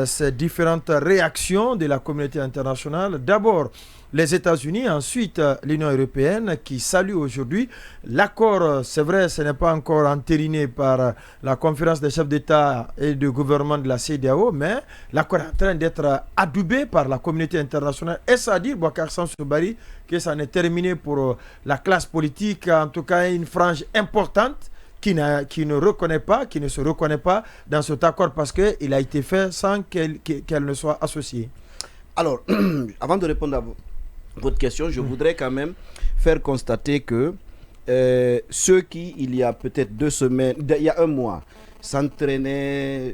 ces différentes réactions de la communauté internationale. D'abord, les États-Unis, ensuite l'Union européenne qui salue aujourd'hui l'accord. C'est vrai, ce n'est pas encore entériné par la conférence des chefs d'État et de gouvernement de la CEDEAO, mais l'accord est en train d'être adoubé par la communauté internationale. Est-ce à dire, Boubacar Samsoubari, que ça n'est terminé pour la classe politique, en tout cas une frange importante qui ne se reconnaît pas dans cet accord parce qu'il a été fait sans qu'elle ne soit associée? Alors, avant de répondre à votre question, je voudrais quand même faire constater que ceux qui, il y a peut-être 2 semaines, il y a un mois, s'en prenaient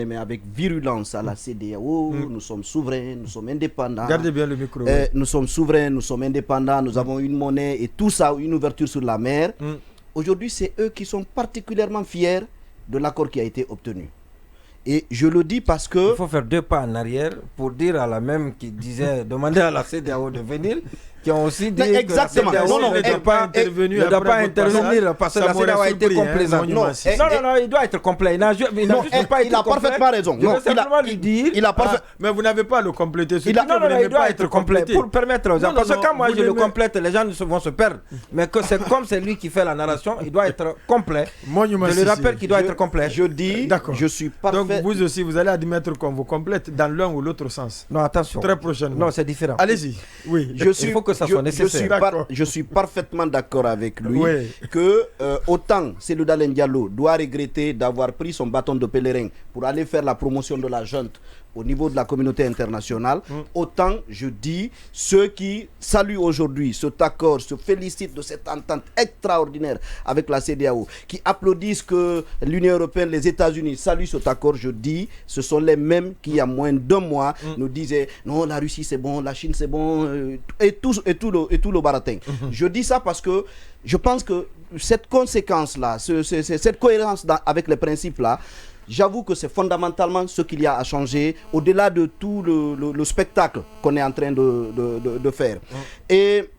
mais avec virulence à la CEDEAO, nous sommes souverains, nous sommes indépendants. Gardez bien le micro. Nous sommes souverains, nous sommes indépendants, nous avons une monnaie et tout ça, une ouverture sur la mer. Aujourd'hui, c'est eux qui sont particulièrement fiers de l'accord qui a été obtenu. Et je le dis parce que... Il faut faire 2 pas en arrière pour dire à la même qui disait demander à la CEDEAO de venir, qui ont aussi dit exactement. que la CEDEAO ne doit pas intervenir parce que la CEDEAO a été complaisante. Non, il doit être complet. Il a parfaitement raison. Je veux simplement lui dire... Mais vous n'avez pas à le compléter. Il doit être complet pour permettre aux gens. Parce que quand moi je le complète, les gens vont se perdre. Mais c'est comme c'est lui qui fait la narration, il doit être complet. Je le rappelle qu'il doit être complet. Je dis, je suis parfait. Donc vous aussi, vous allez admettre qu'on vous complète dans l'un ou l'autre sens. Non, attention. Très prochainement. Non, c'est différent. Allez-y. Oui. Il faut que ça soit nécessaire. Je suis parfaitement d'accord avec lui que autant Selouda Diallo doit regretter d'avoir pris son bâton de pèlerin pour aller faire la promotion de la junte au niveau de la communauté internationale, autant je dis ceux qui saluent aujourd'hui cet accord, se félicitent de cette entente extraordinaire avec la CEDEAO, qui applaudissent que l'Union européenne, les États-Unis saluent cet accord, je dis, ce sont les mêmes qui il y a moins d'1 mois nous disaient non, la Russie c'est bon, la Chine c'est bon, et tout le baratin. Je dis ça parce que je pense que cette conséquence-là, cette cohérence avec les principes-là, j'avoue que c'est fondamentalement ce qu'il y a à changer au-delà de tout le spectacle qu'on est en train de faire. Et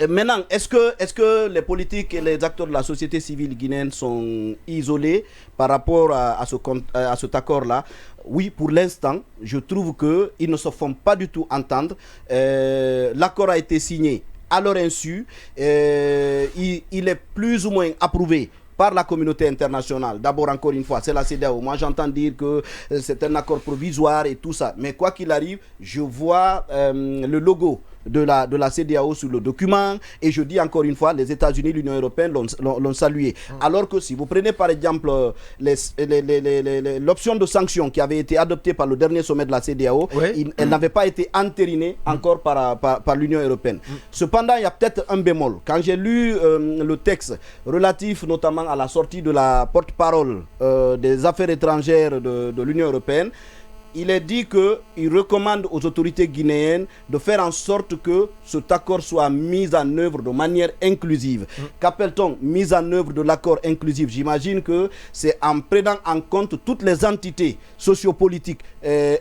maintenant, est-ce que les politiques et les acteurs de la société civile guinéenne sont isolés par rapport à cet accord-là? Oui, pour l'instant, je trouve qu'ils ne se font pas du tout entendre. L'accord a été signé à leur insu. Il est plus ou moins approuvé par la communauté internationale. D'abord, encore une fois, c'est la CEDEAO. Moi, j'entends dire que c'est un accord provisoire et tout ça. Mais quoi qu'il arrive, je vois le logo de la CEDEAO sur le document, et je dis encore une fois, les États-Unis, l'Union européenne l'ont salué. Alors que si vous prenez par exemple l'option de sanction qui avait été adoptée par le dernier sommet de la CEDEAO, elle n'avait pas été entérinée encore par l'Union européenne. Cependant, il y a peut-être un bémol. Quand j'ai lu le texte relatif notamment à la sortie de la porte-parole des affaires étrangères de l'Union européenne, il est dit qu'il recommande aux autorités guinéennes de faire en sorte que cet accord soit mis en œuvre de manière inclusive. Qu'appelle-t-on mise en œuvre de l'accord inclusif? J'imagine que c'est en prenant en compte toutes les entités sociopolitiques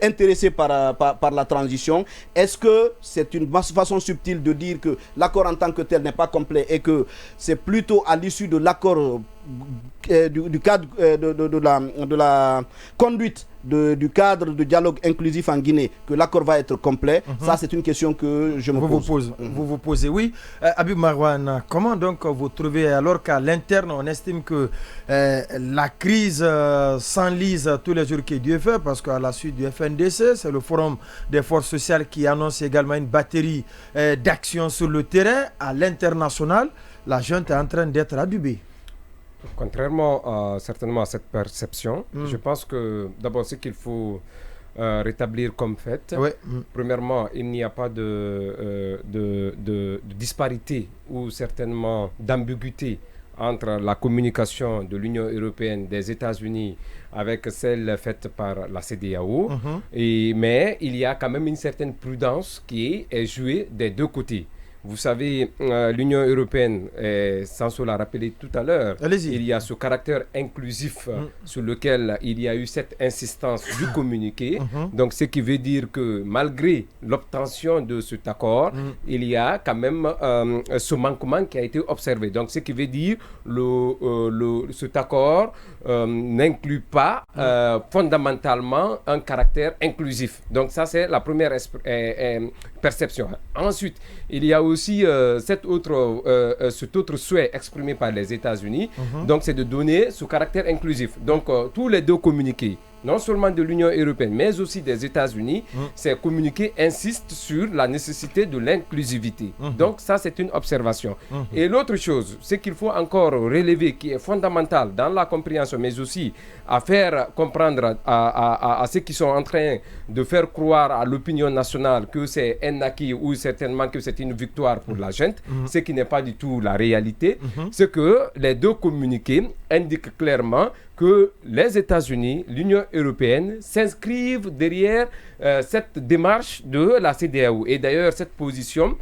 intéressées par la transition. Est-ce que c'est une façon subtile de dire que l'accord en tant que tel n'est pas complet et que c'est plutôt à l'issue de l'accord du cadre de la conduite du cadre de dialogue inclusif en Guinée que l'accord va être complet? Ça, c'est une question que je me pose. Vous vous posez, oui. Habib Marouane, comment donc vous trouvez, alors qu'à l'interne, on estime que la crise s'enlise tous les jours que Dieu fait, parce qu'à la suite du FNDC, c'est le Forum des forces sociales qui annonce également une batterie d'actions sur le terrain. À l'international, la junte est en train d'être adubée. Contrairement certainement à cette perception, je pense que d'abord ce qu'il faut rétablir comme fait, premièrement, il n'y a pas de disparité ou certainement d'ambiguïté entre la communication de l'Union européenne, des États-Unis avec celle faite par la CEDEAO, mais il y a quand même une certaine prudence qui est jouée des deux côtés. Vous savez, l'Union européenne, sans se la rappeler tout à l'heure, il y a ce caractère inclusif sur lequel il y a eu cette insistance du communiqué. Donc, ce qui veut dire que malgré l'obtention de cet accord, il y a quand même ce manquement qui a été observé. Donc, ce qui veut dire cet accord n'inclut pas fondamentalement un caractère inclusif. Donc, ça, c'est la première perception. Ensuite, il y a aussi cet autre souhait exprimé par les États-Unis. Donc, c'est de donner ce caractère inclusif. Donc, tous les deux communiqués, non seulement de l'Union européenne, mais aussi des États-Unis, ces communiqués insistent sur la nécessité de l'inclusivité. Donc, ça, c'est une observation. Et l'autre chose, c'est qu'il faut encore relever, qui est fondamental dans la compréhension, mais aussi à faire comprendre à ceux qui sont en train de faire croire à l'opinion nationale que c'est un acquis ou certainement que c'est une victoire pour la junte, ce qui n'est pas du tout la réalité, c'est que les deux communiqués indiquent clairement que les États-Unis, l'Union européenne s'inscrivent derrière cette démarche de la CEDEAO. Et d'ailleurs, cette position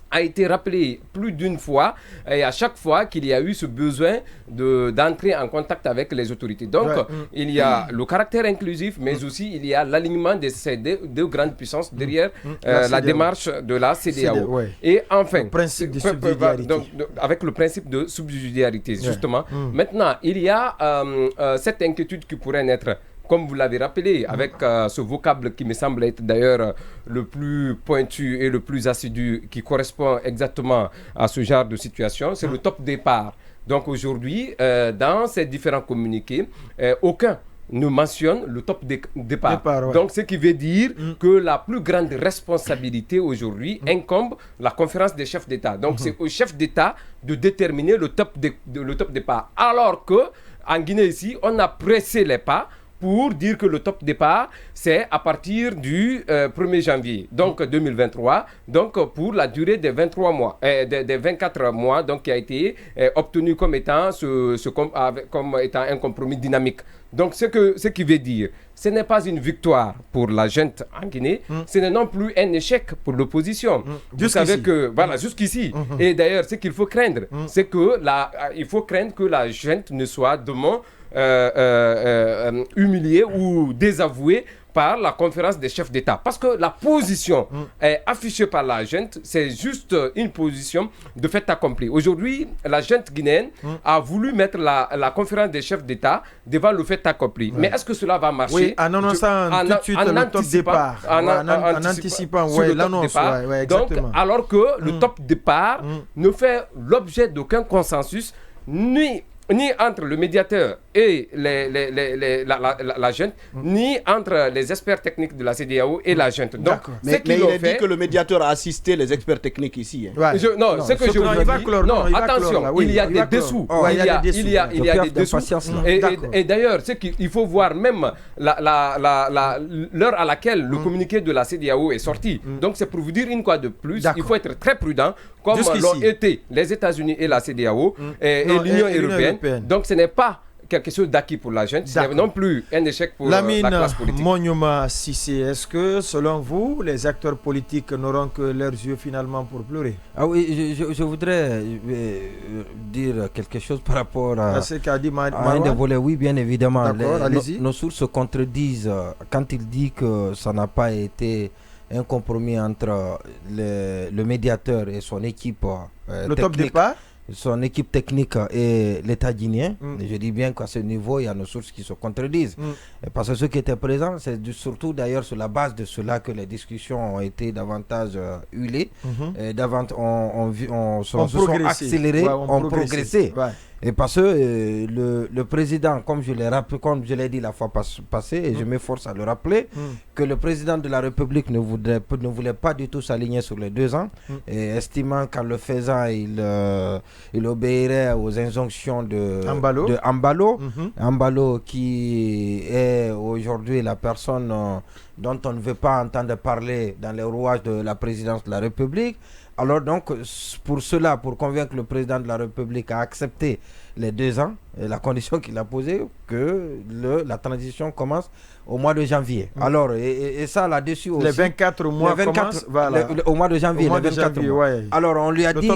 a été rappelée plus d'une fois et à chaque fois qu'il y a eu ce besoin d'entrer en contact avec les autorités. Donc, il y a le caractère inclusif, mais aussi il y a l'alignement de ces deux grandes puissances derrière la démarche de la CEDEAO. Et enfin, le principe de subsidiarité. Avec le principe de subsidiarité, justement. Maintenant, il y a cette inquiétude qui pourrait naître, comme vous l'avez rappelé, avec ce vocable qui me semble être d'ailleurs le plus pointu et le plus assidu, qui correspond exactement à ce genre de situation, c'est le top départ. Donc aujourd'hui, dans ces différents communiqués, aucun ne mentionne le top départ. Donc, ce qui veut dire que la plus grande responsabilité aujourd'hui incombe la conférence des chefs d'État. Donc, c'est au chef d'État de déterminer le top départ. Alors que en Guinée ici, on a pressé les pas pour dire que le top départ, c'est à partir du 1er janvier, donc 2023, donc pour la durée des 23 mois, des 24 mois, donc qui a été obtenu comme étant, comme étant un compromis dynamique. Donc, ce qui veut dire, ce n'est pas une victoire pour la junte en Guinée, ce n'est non plus un échec pour l'opposition. Vous savez que, voilà, jusqu'ici. Et d'ailleurs, ce qu'il faut craindre, c'est que il faut craindre que la junte ne soit demain humilié ou désavoué par la conférence des chefs d'État. Parce que la position affichée par la junte, c'est juste une position de fait accompli. Aujourd'hui, la junte guinéenne a voulu mettre la conférence des chefs d'État devant le fait accompli. Mais est-ce que cela va marcher? Oui, en annonçant tout de suite le top départ. En anticipant l'annonce. Donc, alors que le top départ ne fait l'objet d'aucun consensus, ni entre le médiateur et la junte, ni entre les experts techniques de la CEDEAO et la junte. Donc, mais il est dit que le médiateur a assisté les experts techniques ici. Non, ce que je vous dis, non, attention, il y a des dessous. Il y a des dessous. Et d'ailleurs, il faut voir même l'heure à laquelle le communiqué de la CEDEAO est sorti. Donc, c'est pour vous dire une fois de plus, il faut être très prudent, comme l'ont été les États-Unis et la CEDEAO et l'Union européenne. Donc ce n'est pas quelque chose d'acquis pour la junte, ce n'est non plus un échec pour la classe politique. Monyuma Sissé, est-ce que selon vous, les acteurs politiques n'auront que leurs yeux finalement pour pleurer? Ah oui, je voudrais dire quelque chose par rapport à ce qu'a dit un des volets. Oui, bien évidemment. Nos sources se contredisent quand il dit que ça n'a pas été un compromis entre le médiateur et son équipe le top départ, son équipe technique et l'État guinéen. Je dis bien qu'à ce niveau, il y a nos sources qui se contredisent. Parce que ceux qui étaient présents, c'est surtout d'ailleurs sur la base de cela que les discussions ont été davantage huilées, se sont accélérées, ont progressé. Et parce que le président, comme je l'ai dit la fois passée, et je m'efforce à le rappeler, que le président de la République ne voulait pas du tout s'aligner sur les 2 ans, et estimant qu'en le faisant, il obéirait aux injonctions de Ambalo. Ambalo qui est aujourd'hui la personne dont on ne veut pas entendre parler dans les rouages de la présidence de la République. Alors donc, pour cela, pour convaincre le président de la République à accepter les 2 ans, et la condition qu'il a posée, que la transition commence au mois de janvier. Alors, et ça là-dessus aussi... Les 24 mois commencent, voilà. Au mois de janvier, les 24 mois. Ouais. Alors, on lui a dit...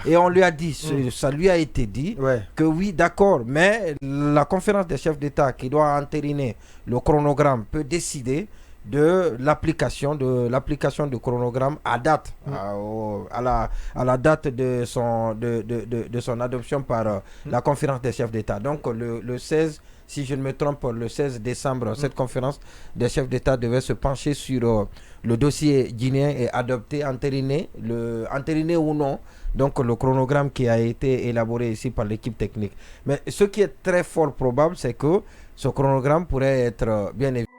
Et on lui a dit, ça lui a été dit, que oui, d'accord, mais la conférence des chefs d'État qui doit entériner le chronogramme peut décider de l'application du chronogramme à date, à la date de son adoption par la conférence des chefs d'État. Donc le 16, si je ne me trompe, le 16 décembre, cette conférence des chefs d'État devait se pencher sur le dossier guinéen et adopter, entériner ou non, donc le chronogramme qui a été élaboré ici par l'équipe technique. Mais ce qui est très fort probable, c'est que ce chronogramme pourrait être bien évidemment